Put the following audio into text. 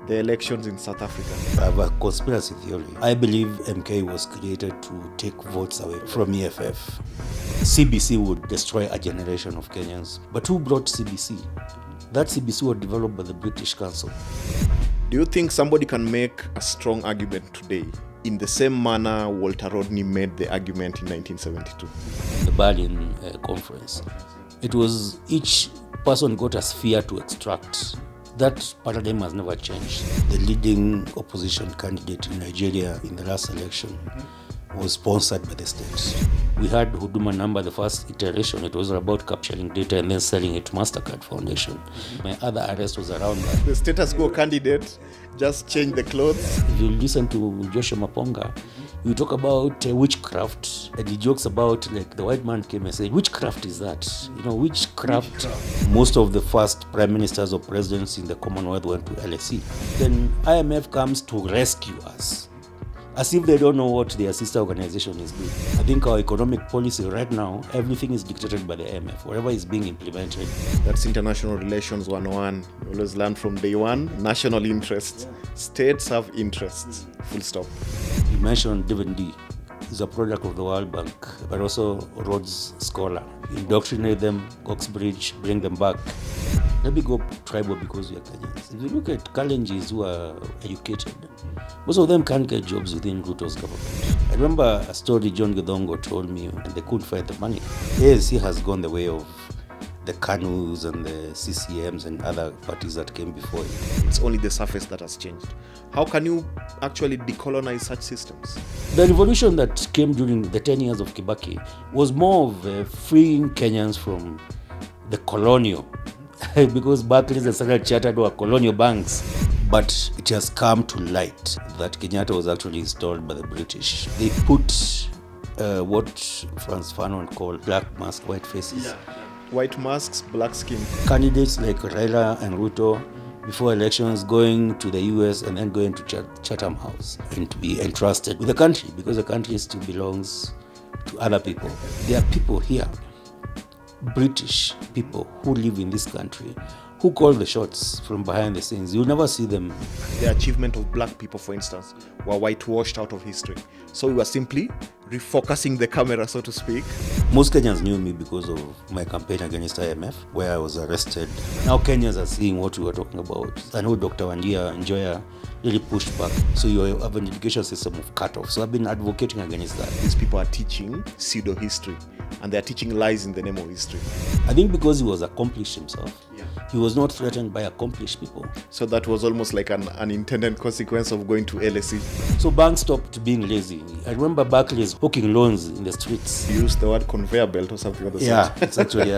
the elections in South Africa? I have a conspiracy theory. I believe MK was created to take votes away from EFF. CBC would destroy a generation of Kenyans. But who brought CBC? That CBC was developed by the British Council. Do you think somebody can make a strong argument today in the same manner Walter Rodney made the argument in 1972? The Berlin conference. It was each person got a sphere to extract. That paradigm has never changed. The leading opposition candidate in Nigeria in the last election was sponsored by the state. We had Huduma number, the first iteration. It was about capturing data and then selling it to MasterCard Foundation. My other arrest was around that. The status quo candidate just changed the clothes. If you listen to Joshua Maponga, you talk about witchcraft, and he jokes about, like, the white man came and said, witchcraft is that? You know, witchcraft. Most of the first prime ministers or presidents in the Commonwealth went to LSE. Then IMF comes to rescue us, as if they don't know what their sister organization is doing. I think our economic policy right now, everything is dictated by the IMF, whatever is being implemented. That's International Relations 101. You always learn from day one. National interests. States have interests. Full stop. You mentioned D. He's a product of the World Bank, but also Rhodes Scholar. Indoctrinate them, Oxbridge, bring them back. Let me go tribal because we are Kenyans. If you look at Kalenjins who are educated, most of them can't get jobs within Ruto's government. I remember a story John Githongo told me, and they couldn't find the money. Yes, he has gone the way of the KANUs and the CCMs and other parties that came before it. It's only the surface that has changed. How can you actually decolonize such systems? The revolution that came during the 10 years of Kibaki was more of freeing Kenyans from the colonial, because Barclays and Standard Chartered were colonial banks. But it has come to light that Kenyatta was actually installed by the British. They put what Franz Fanon called black mask, white faces. White masks, black skin. Candidates like Raila and Ruto, before elections, going to the US and then going to Chatham House and to be entrusted with the country, because the country still belongs to other people. There are people here, British people who live in this country, who call the shots from behind the scenes. You'll never see them. The achievement of black people, for instance, were whitewashed out of history. So we were simply refocusing the camera, so to speak. Most Kenyans knew me because of my campaign against IMF, where I was arrested. Now Kenyans are seeing what we were talking about. I know Dr. Wandia Njoya really pushed back. So you have an education system of cut-off. So I've been advocating against that. These people are teaching pseudo-history, and they're teaching lies in the name of history. I think because he was accomplished himself, he was not threatened by accomplished people. So that was almost like an unintended consequence of going to LSE. So banks stopped being lazy. I remember Barclays hooking loans in the streets. You used the word conveyor belt or something of the sort. Yeah, it's actually